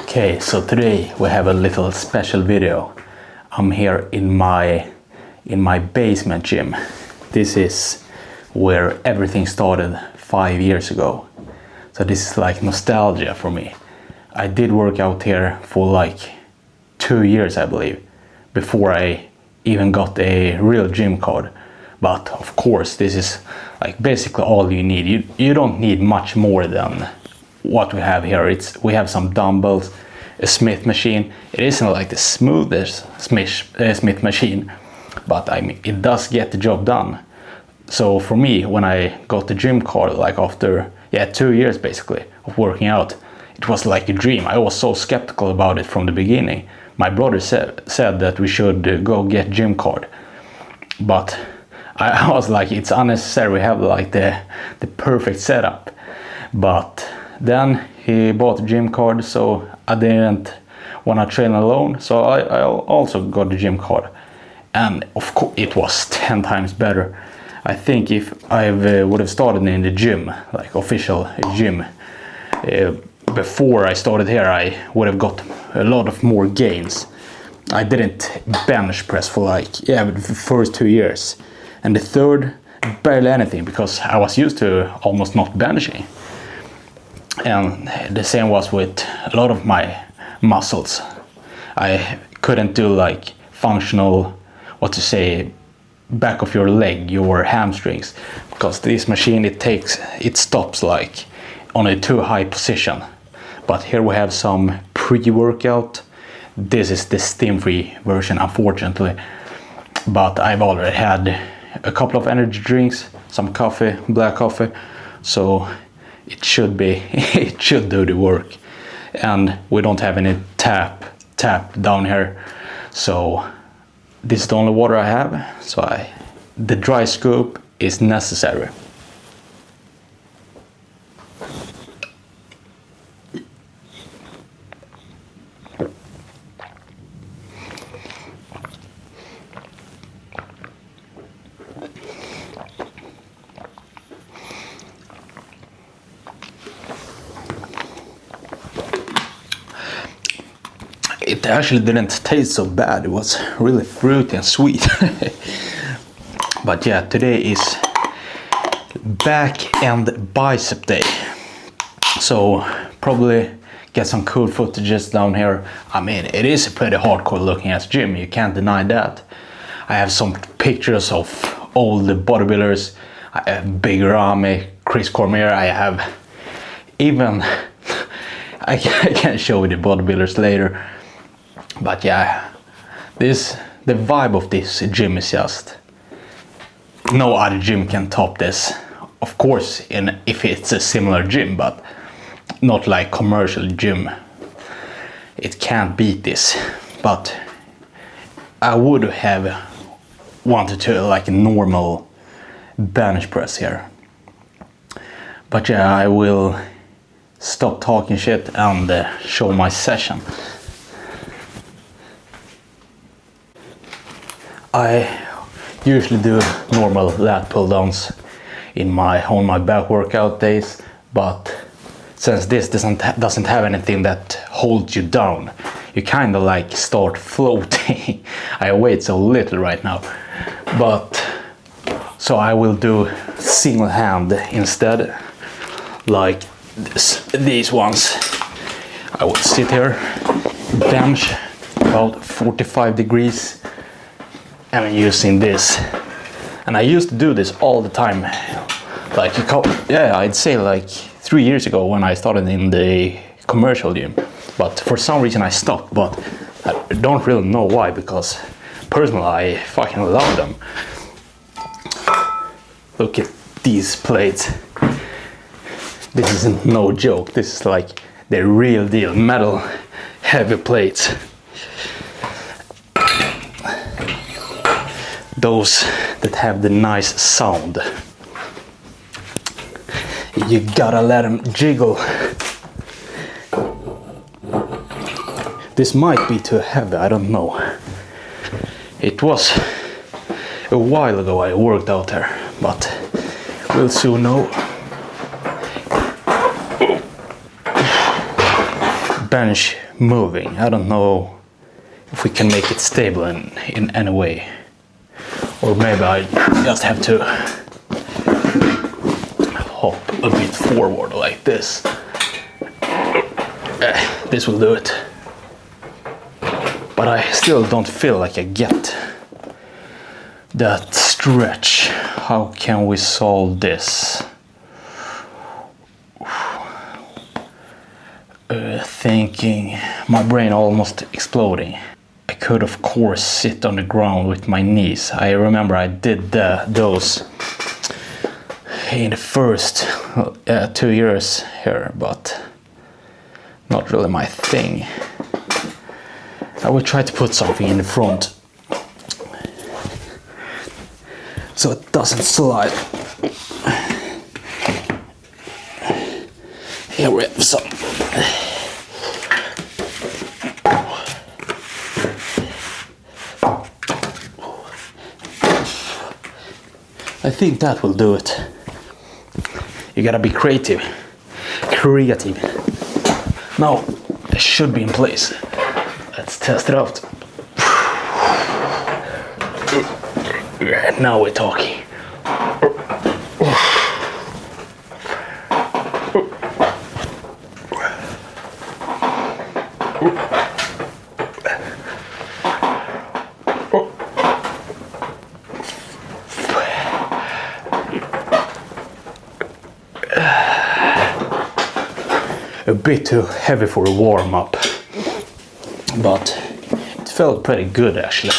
Okay, so today we have a little special video. I'm here in my basement gym. This is where everything started 5 years ago. So this is like nostalgia for me. I did work out here for like 2 years, I believe, before I even got a real gym card. But of course, this is like basically all you need. You don't need much more than what we have here. We have some dumbbells, a Smith machine. It isn't like the smoothest Smith machine, but I mean, it does get the job done. So for me, when I got the gym card, like after 2 years basically of working out, it was like a dream. I was so skeptical about it from the beginning. My brother said that we should go get gym card, but I was like, it's unnecessary. We have like the perfect setup. But then he bought a gym card, so I didn't want to train alone. So I also got the gym card, and of course it was 10 times better. I think if I would have started in the gym, like official gym, before I started here, I would have got a lot of more gains. I didn't bench press for like the first 2 years, and the third barely anything, because I was used to almost not benching. And the same was with a lot of my muscles. I couldn't do like functional, back of your leg, your hamstrings, because this machine, it stops like on a too high position. But here we have some pre-workout. This is the steam-free version, unfortunately, but I've already had a couple of energy drinks, some coffee, black coffee, so it should do the work. And we don't have any tap down here, so this is the only water I have, so the dry scoop is necessary. It actually didn't taste so bad. It was really fruity and sweet. But yeah, today is back and bicep day, so probably get some cool footages down here. I mean, it is pretty hardcore looking at gym, you can't deny that. I have some pictures of all the bodybuilders. I have Big Ramy, Chris Cormier. I have even I can show you the bodybuilders later. But yeah, the vibe of this gym is just, no other gym can top this. Of course, if it's a similar gym, but not like commercial gym. It can't beat this. But I would have wanted to like a normal bench press here. But yeah, I will stop talking shit and show my session. I usually do normal lat pull downs on my back workout days, but since this doesn't have anything that holds you down, you kind of like start floating. I weigh so little right now, but so I will do single hand instead, like these ones. I will sit here, bench about 45 degrees, and I'm using this. And I used to do this all the time, like I'd say like 3 years ago when I started in the commercial gym, but for some reason I stopped. But I don't really know why, because personally I fucking love them. Look at these plates. This is no joke. This is like the real deal metal heavy plates. Those that have the nice sound. You gotta let them jiggle. This might be too heavy, I don't know. It was a while ago I worked out there, but we'll soon know. bench moving. I don't know if we can make it stable in any way. Or maybe I just have to hop a bit forward like this. This will do it. But I still don't feel like I get that stretch. How can we solve this? Thinking, my brain almost exploding. I could of course sit on the ground with my knees. I remember I did those in the first 2 years here, but not really my thing. I will try to put something in the front so it doesn't slide. Here we have some. I think that will do it. You gotta be creative. Now, it should be in place. Let's test it out. Now we're talking. A bit too heavy for a warm-up, but it felt pretty good actually.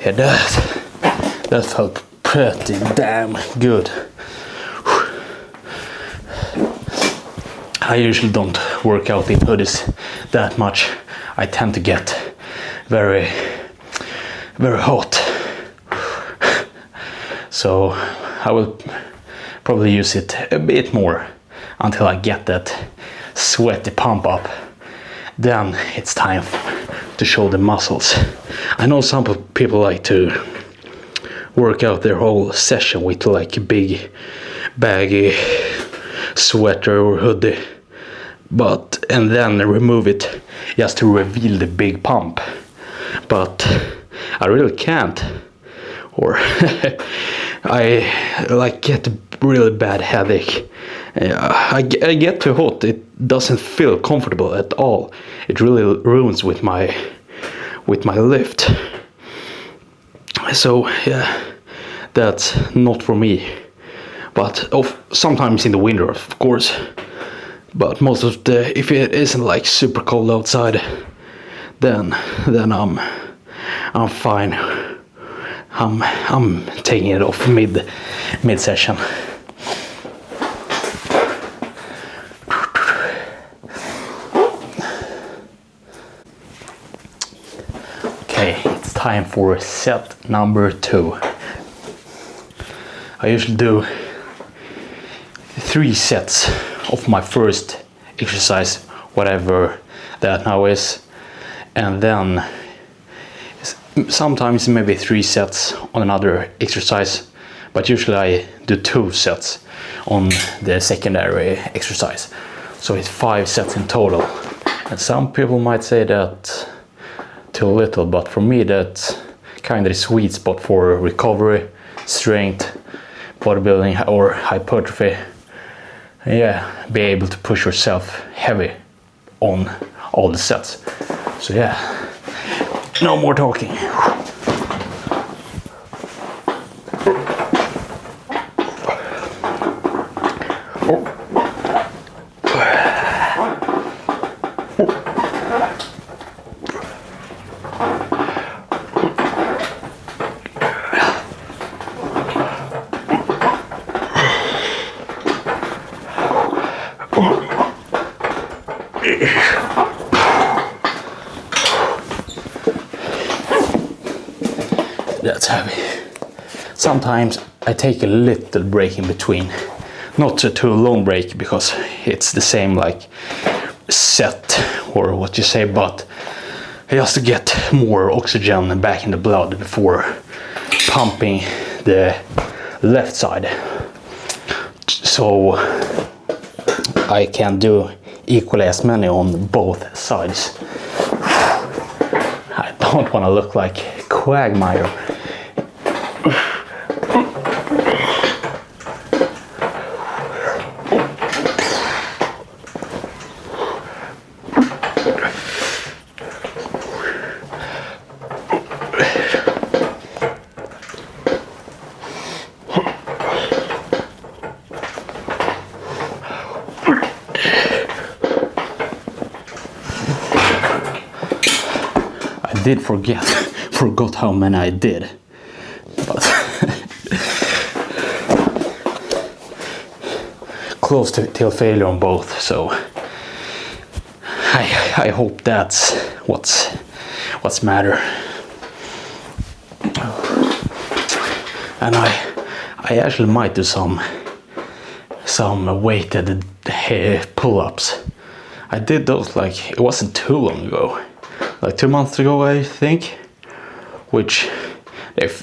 Yeah, that felt pretty damn good. I usually don't work out in hoodies that much. I tend to get very hot. So I will probably use it a bit more until I get that sweaty pump up. Then it's time to show the muscles. I know some people like to work out their whole session with like a big baggy sweater or hoodie, and then remove it just to reveal the big pump. But I really can't, or I like get a really bad headache. I get too hot. It doesn't feel comfortable at all. It really ruins with my lift. So yeah, that's not for me. But sometimes in the winter, of course. But most of if it isn't like super cold outside, then I'm fine. I'm taking it off mid session. Okay, it's time for set number 2. I usually do 3 sets of my first exercise, whatever that now is, and then sometimes maybe 3 sets on another exercise, but usually I do 2 sets on the secondary exercise. So it's 5 sets in total. And some people might say that too little, but for me that's kind of the sweet spot for recovery, strength, bodybuilding or hypertrophy. Yeah, be able to push yourself heavy on all the sets. So yeah, no more talking. That's heavy. Sometimes I take a little break in between. Not a too long break because it's the same like set or what you say, but just to get more oxygen back in the blood before pumping the left side. So I can do equally as many on both sides. I don't want to look like Quagmire. I did forgot how many I did, but close to till failure on both. So I hope that's what's matter. And I actually might do some weighted pull-ups. I did those like it wasn't too long ago. Like 2 months ago, I think, which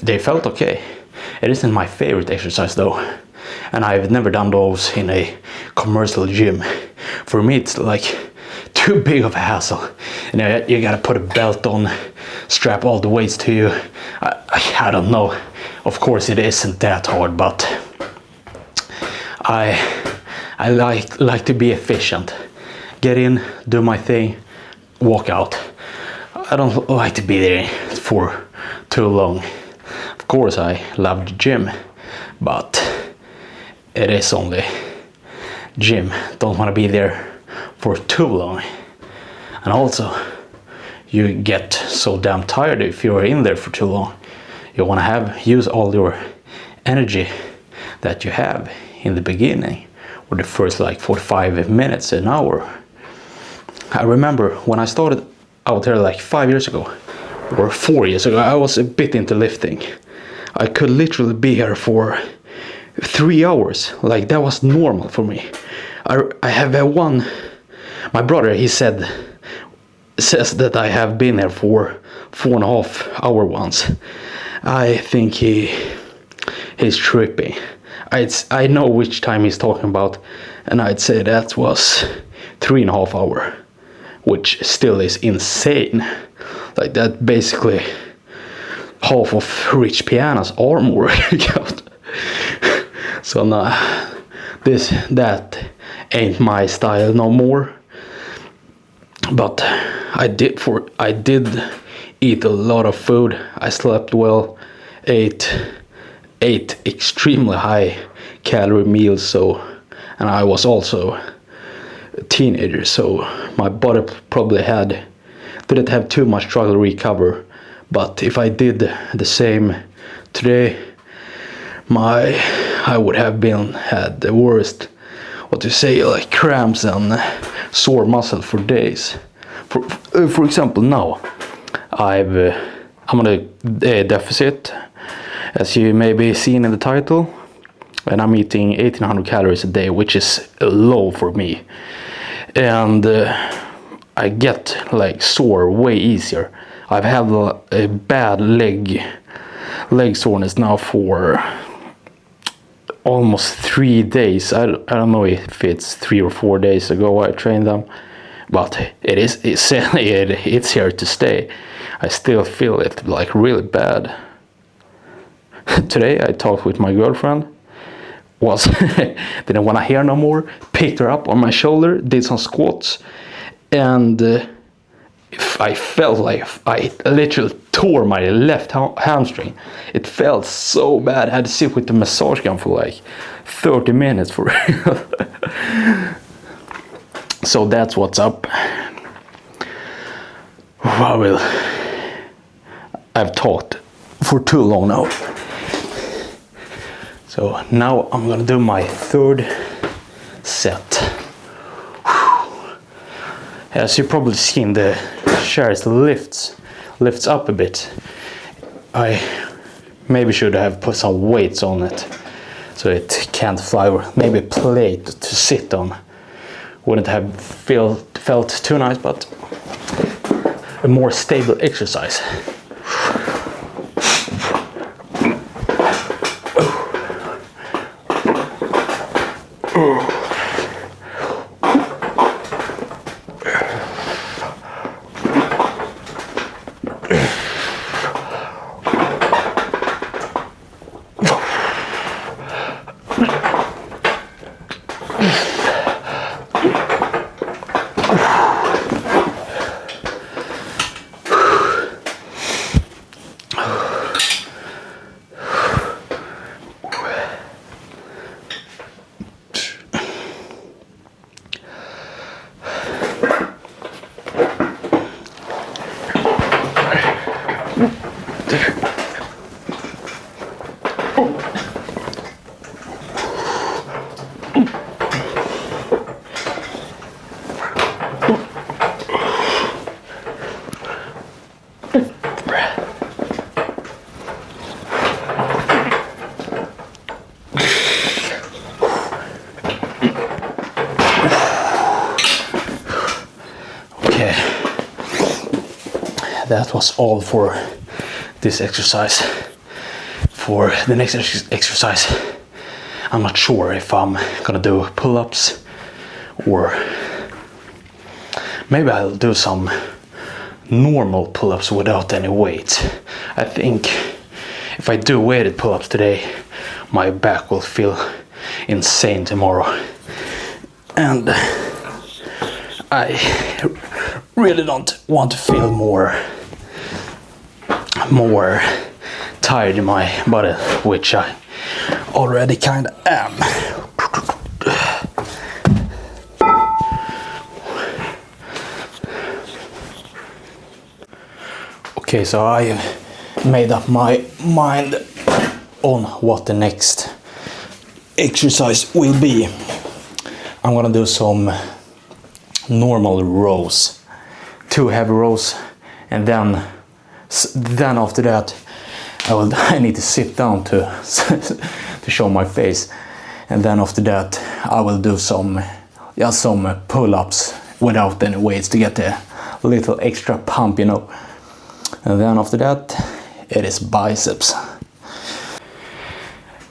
they felt okay. It isn't my favorite exercise though, and I've never done those in a commercial gym. For me, it's like too big of a hassle. You gotta put a belt on, strap all the weights to you. I don't know. Of course, it isn't that hard, but I like to be efficient. Get in, do my thing, walk out. I don't like to be there for too long. Of course I love the gym, but it is only gym. Don't want to be there for too long. And also, you get so damn tired if you're in there for too long. You want to use all your energy that you have in the beginning, or the first like 45 minutes, an hour. I remember when I started out there like 5 years ago or 4 years ago, I was a bit into lifting. I could literally be here for 3 hours. Like that was normal for me. I have my brother, he says that I have been there for 4.5 hours once. I think he's tripping. I know which time he's talking about, and I'd say that was 3.5 hours. Which still is insane. Like that basically half of Rich Piana's arm workout. So nah, that ain't my style no more. But I did eat a lot of food. I slept well, ate extremely high calorie meals. So, and I was also teenager, so my body probably didn't have too much struggle to recover. But if I did the same today, I would have had the worst, what you say, like cramps and sore muscle for days. For example, now I'm on a deficit, as you may be seen in the title, and I'm eating 1800 calories a day, which is low for me. And I get like sore way easier. I've had a bad leg soreness now for almost 3 days. I don't know if it's 3 or 4 days ago I trained them, but it's here to stay. I still feel it like really bad. Today I talked with my girlfriend. Didn't want to hear no more. Picked her up on my shoulder, did some squats, and I felt like I literally tore my left hamstring. It felt so bad. I had to sit with the massage gun for like 30 minutes for real. So that's what's up. Well, I've talked for too long now. So now I'm gonna do my third set. As you've probably seen, the chairs lifts up a bit. Maybe should have put some weights on it so it can't fly, or maybe a plate to sit on. Wouldn't have felt too nice, but a more stable exercise. Okay, that was all for this exercise. For the next exercise, I'm not sure if I'm gonna do pull-ups or maybe I'll do some normal pull-ups without any weight. I think if I do weighted pull-ups today, my back will feel insane tomorrow. And I really don't want to feel more tired in my body, which I already kind of am. Okay, so I made up my mind on what the next exercise will be. I'm gonna do some normal rows, 2 heavy rows, and then after that I need to sit down to show my face, and then after that I will do some pull-ups without any weights to get a little extra pump, you know. And then after that it is biceps.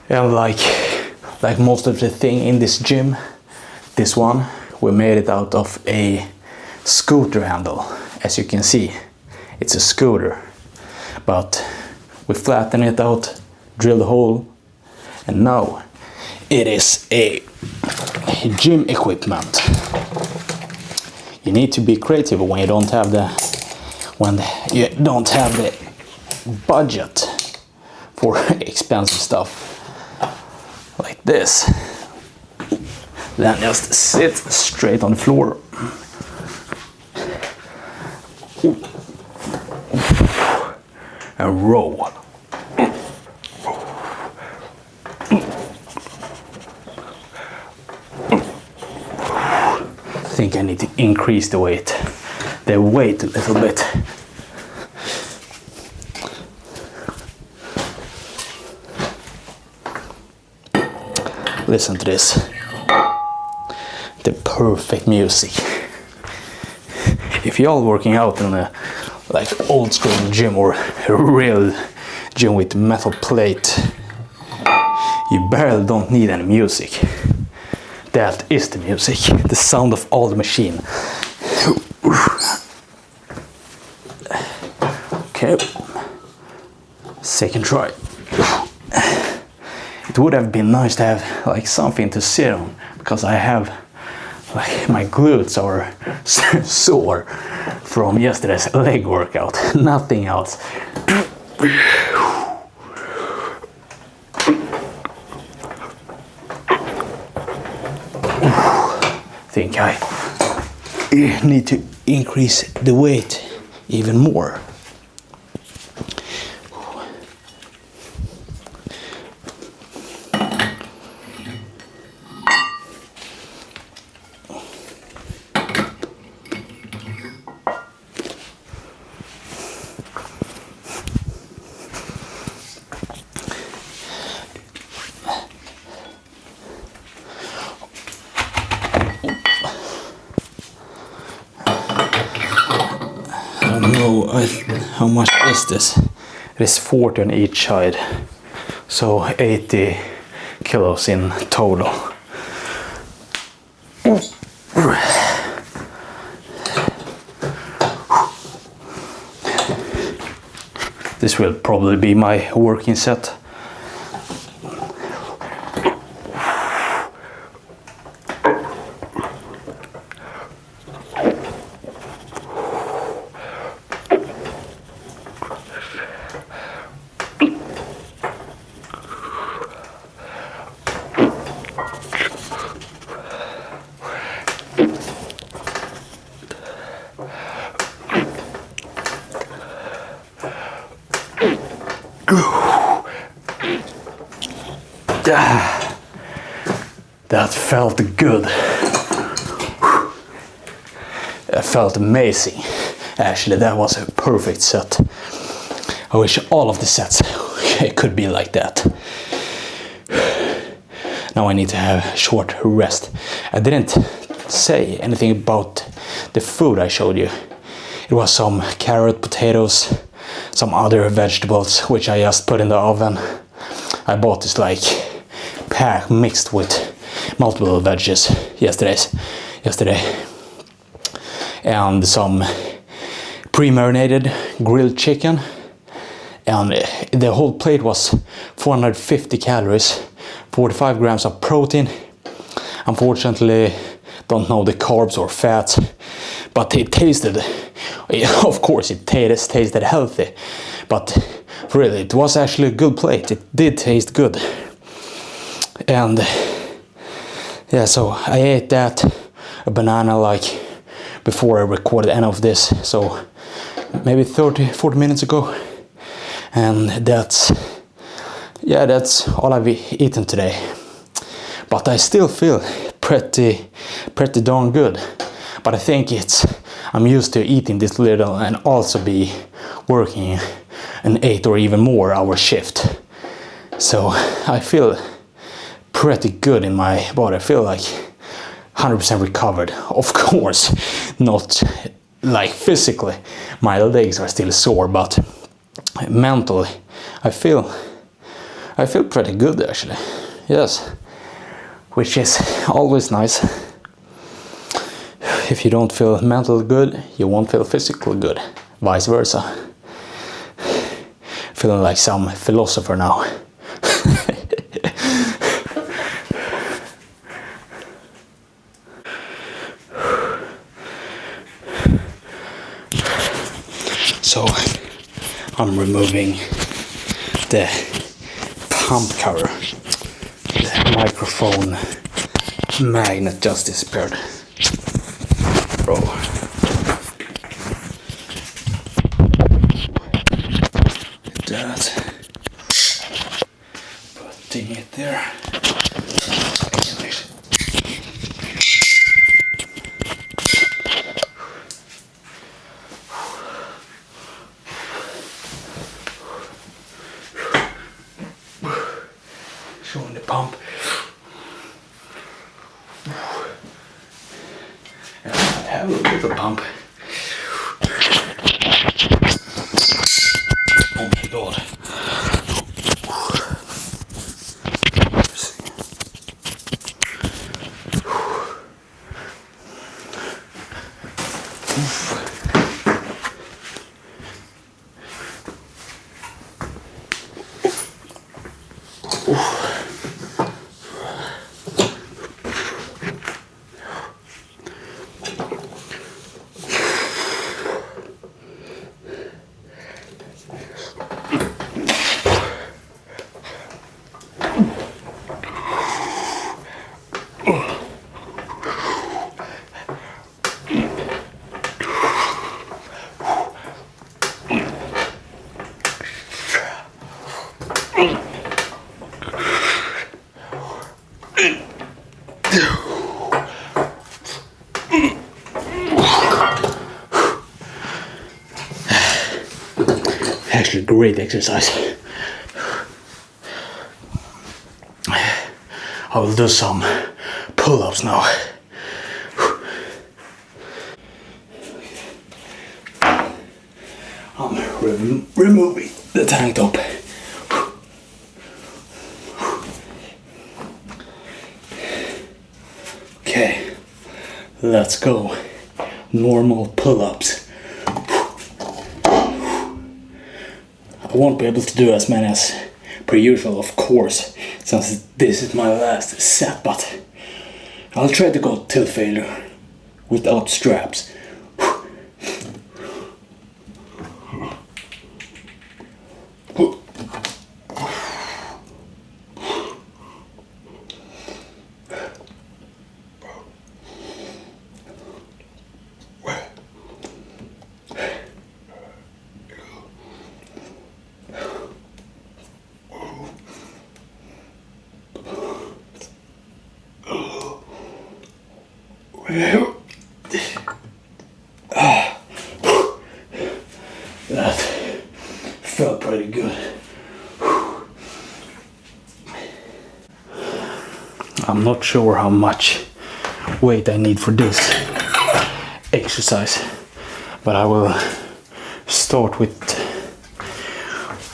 And like most of the thing in this gym, this one we made it out of a scooter handle. As you can see, it's a scooter, but we flatten it out, drill the hole, and now it is a gym equipment. You need to be creative when you don't have the budget for expensive stuff like this. Then just sit straight on the floor. And roll. I think I need to increase the weight a little bit. Listen to this. The perfect music. If y'all working out in a old school gym or a real gym with metal plate, you barely don't need any music. That is the music, the sound of all the machine. Okay, second try. It would have been nice to have something to sit on, because I have my glutes are sore from yesterday's leg workout. Nothing else. I think I need to increase the weight even more. How much is this? It is 40 on each side, so 80 kilos in total. This will probably be my working set. That felt good. That felt amazing. Actually, that was a perfect set. I wish all of the sets could be like that. Now I need to have a short rest. I didn't say anything about the food I showed you. It was some carrot, potatoes, some other vegetables which I just put in the oven. I bought this like pack mixed with multiple veggies yesterday, and some pre-marinated grilled chicken, and the whole plate was 450 calories, 45 grams of protein. Unfortunately, don't know the carbs or fats, but it tasted, of course it tasted healthy, but really it was actually a good plate. It did taste good. And yeah, so I ate that, a banana, like before I recorded any of this, so maybe 30-40 minutes ago. And that's all I've eaten today. But I still feel pretty darn good. But I think I'm used to eating this little and also be working an 8 or even more hour shift. So I feel pretty good in my body. I feel like 100% recovered. Of course, not like physically. My legs are still sore, but mentally, I feel pretty good actually. Yes, which is always nice. If you don't feel mentally good, you won't feel physically good. Vice versa. Feeling like some philosopher now. So I'm removing the pump cover. The microphone magnet just disappeared. Bro. That. Putting it there. Showing the pump. And I have a little pump. Oh my god. Actually, great exercise. I will do some pull-ups now. removing the tank top. Okay, let's go. Normal pull-ups. I won't be able to do as many as per usual, of course, since this is my last set, but I'll try to go till failure without straps. That felt pretty good. I'm not sure how much weight I need for this exercise, but I will start with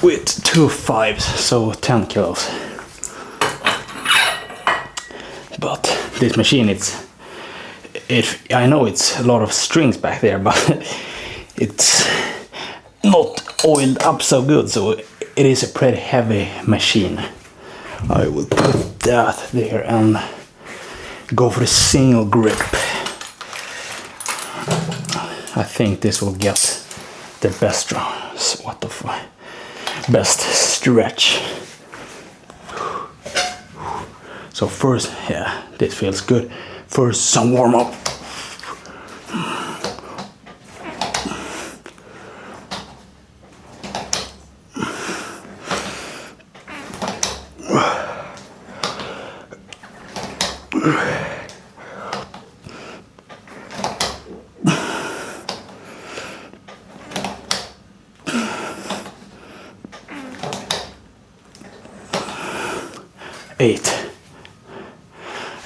2 5s, so 10 kilos. But this machine, I know it's a lot of strings back there, but it's not oiled up so good, so it is a pretty heavy machine. I will put that there and go for the single grip. I think this will get the best best stretch. So first, yeah, this feels good. First, some warm up.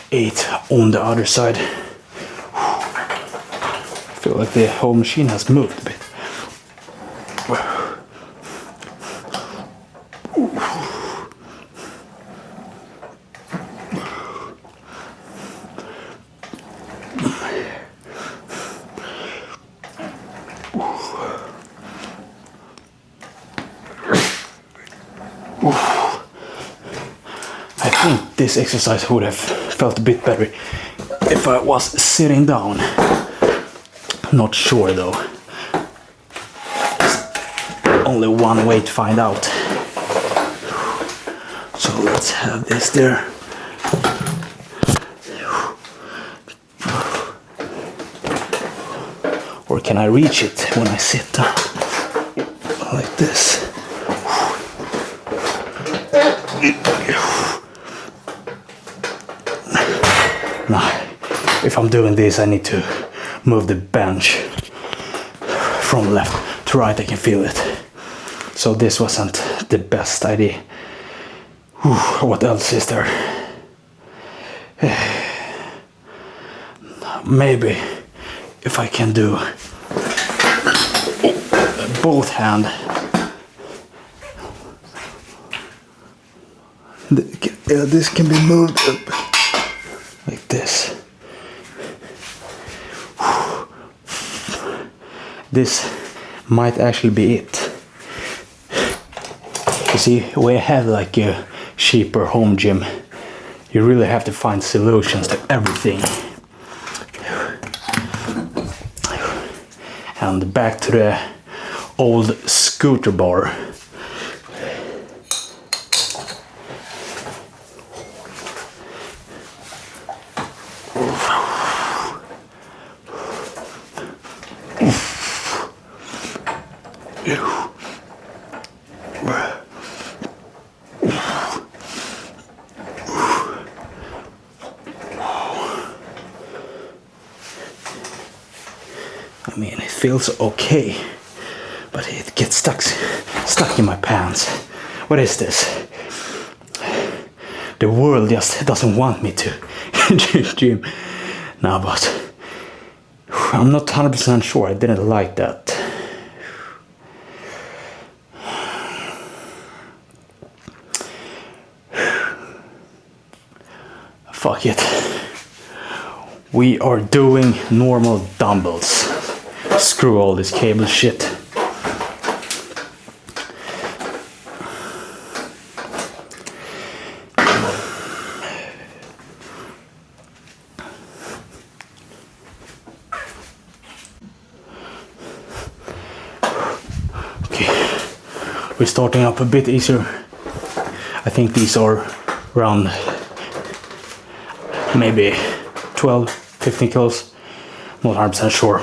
Eight on the other side. I feel like the whole machine has moved a bit. I think this exercise would have felt a bit better if I was sitting down. Not sure though. Only one way to find out. So let's have this there. Or can I reach it when I sit down? Like this. Now, if I'm doing this, I need to move the bench from left to right. I can feel it. So this wasn't the best idea. What else is there? Maybe if I can do both hand. This can be moved up like this. This might actually be it. You see, when you have like a cheaper home gym, you really have to find solutions to everything. And back to the old scooter bar. I mean, it feels okay, but it gets stuck in my pants. What is this? The world just doesn't want me to gym now, but I'm not 100% sure. I didn't like that. Fuck it. We are doing normal dumbbells. Screw all this cable shit. Okay, we're starting up a bit easier. I think these are around maybe 12, 15 kilos. Not 100% sure.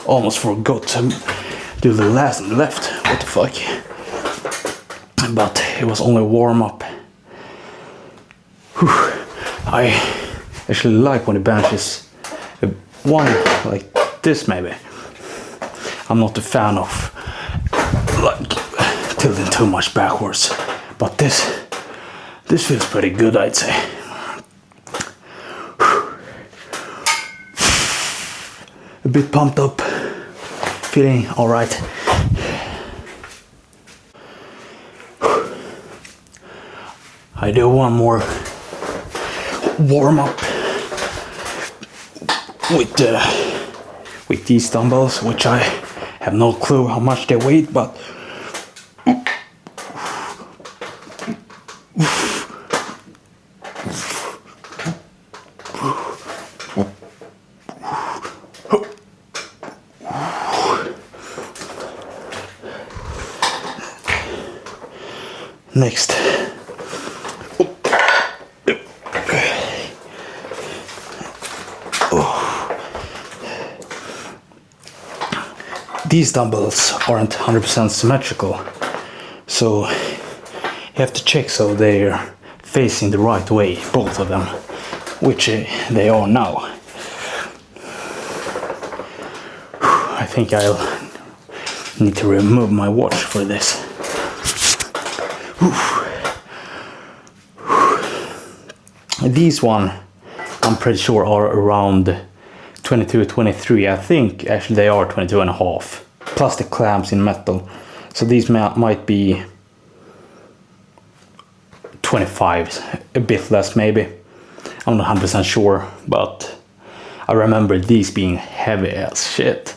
Almost forgot to do the last and left. What the fuck? But it was only warm up. Whew. I actually like when the bench is one like this maybe. I'm not a fan of like tilting too much backwards, but this feels pretty good, I'd say. A bit pumped up, feeling all right. I do one more warm up with these dumbbells, which I have no clue how much they weigh, but next. These dumbbells aren't 100% symmetrical, so you have to check so they're facing the right way, both of them, which they are now. I think I'll need to remove my watch for this. These one, I'm pretty sure are around 22, 23. I think actually they are 22 and a half, plus the clamps in metal. So these might be 25, a bit less maybe. I'm not 100% sure, but I remember these being heavy as shit.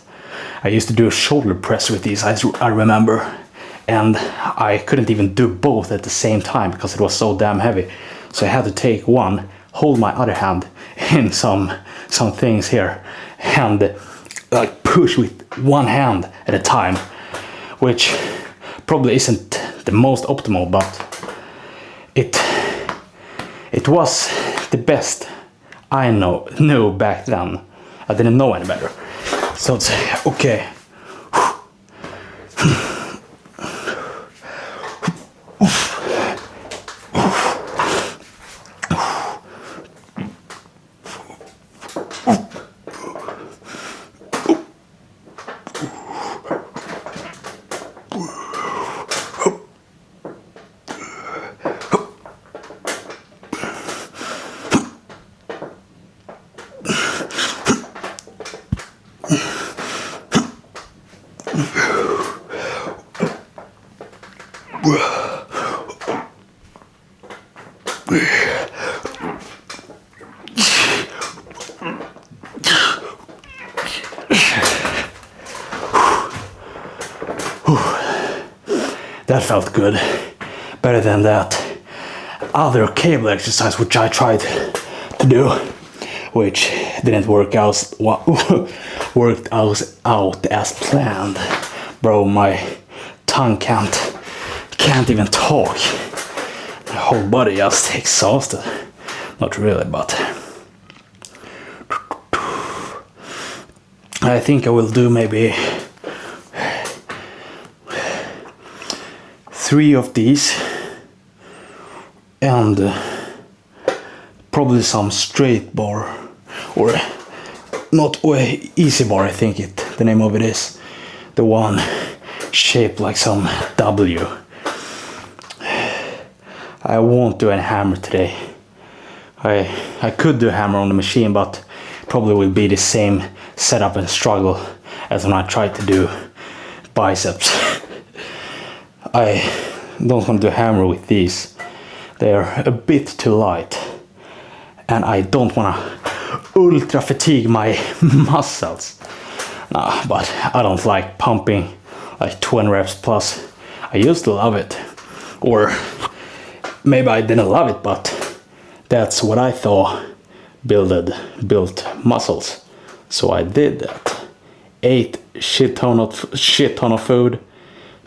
I used to do a shoulder press with these, I remember. And I couldn't even do both at the same time because it was so damn heavy. So I had to take one, hold my other hand in some things here, and like push with one hand at a time, which probably isn't the most optimal, but it was the best I knew back then. I didn't know any better. So it's okay. That felt good. Better than that other cable exercise which I tried to do, which didn't work out as planned. Bro, my tongue can't even talk. My whole body just exhausted. Not really, but I think I will do maybe 3 of these and probably some straight bar, or not easy bar, I think the name of it is, the one shaped like some W. I won't do any hammer today. I could do a hammer on the machine, but probably will be the same setup and struggle as when I tried to do biceps. I don't want to do a hammer with these. They're a bit too light, and I don't want to ultra fatigue my muscles. Nah, but I don't like pumping like 20 reps plus. I used to love it, or maybe I didn't love it, but that's what I thought built muscles. So I did that. Ate shit ton of food,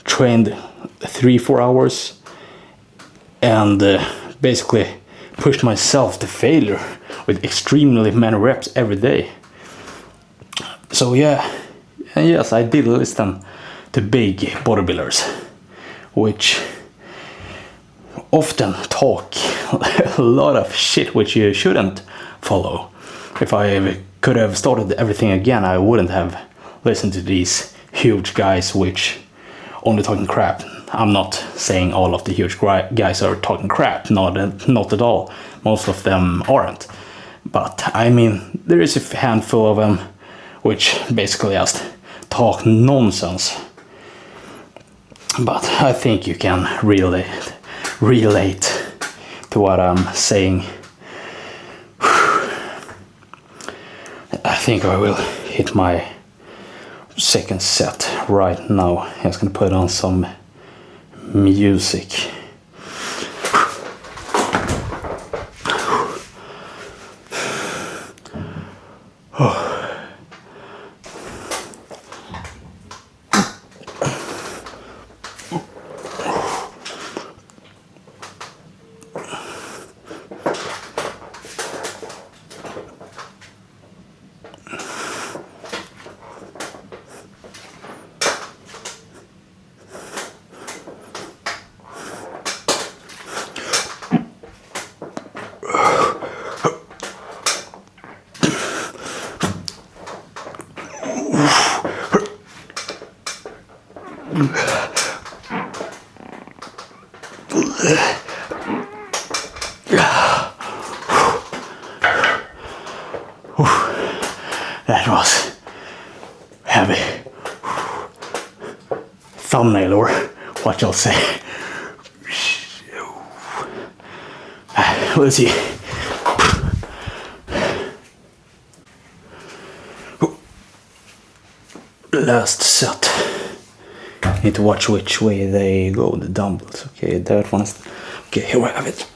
trained 3-4 hours, and basically pushed myself to failure with extremely many reps every day. So yeah, and yes, I did listen to big bodybuilders, which often talk a lot of shit which you shouldn't follow. If I could have started everything again, I wouldn't have listened to these huge guys which only talking crap. I'm not saying all of the huge guys are talking crap, not at all. Most of them aren't. But I mean, there is a handful of them which basically just talk nonsense. But I think you can relate to what I'm saying. I think I will hit my second set right now. I'm just gonna put on some music. That was heavy. Thumbnail, or what you'll say. Let's see. Last set. Need to watch which way they go, the dumbbells. Okay, that one is... Okay, here we have it.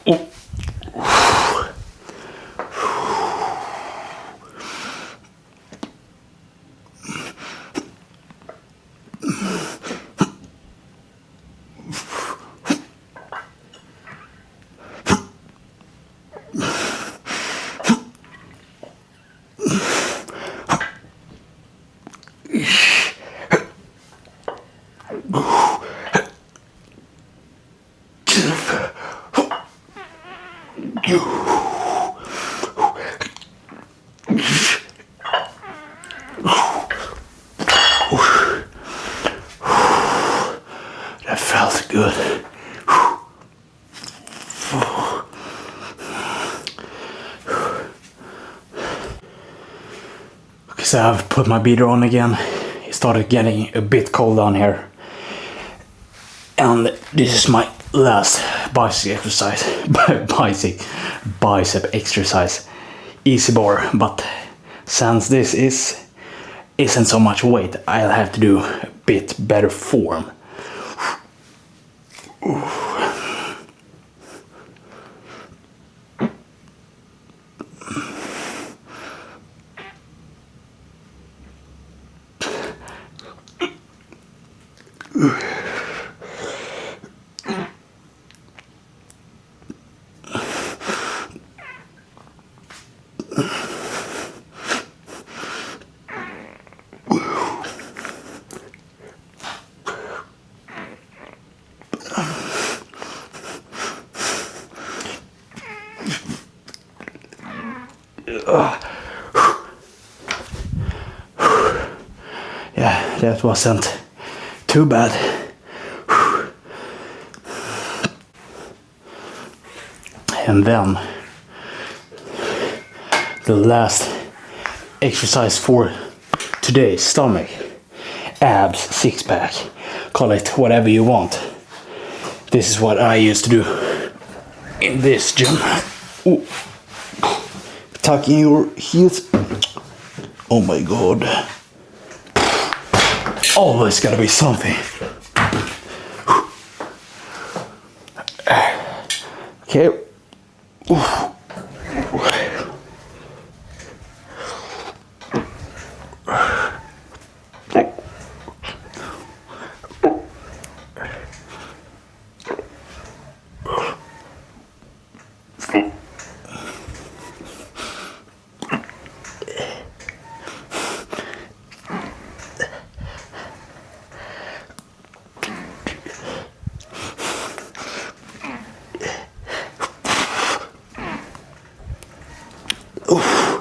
That felt good. Okay, so I've put my beater on again. It started getting a bit cold down here. And this is my last bicep exercise. bicep exercise. Easy bar, but since this isn't so much weight, I'll have to do a bit better form. Yeah, that wasn't too bad. And then the last exercise for today, stomach, abs, six pack, call it whatever you want. This is what I used to do in this gym. Ooh. Tucking your heels. Oh my god. Always gotta be something. Okay. Oof. Oof.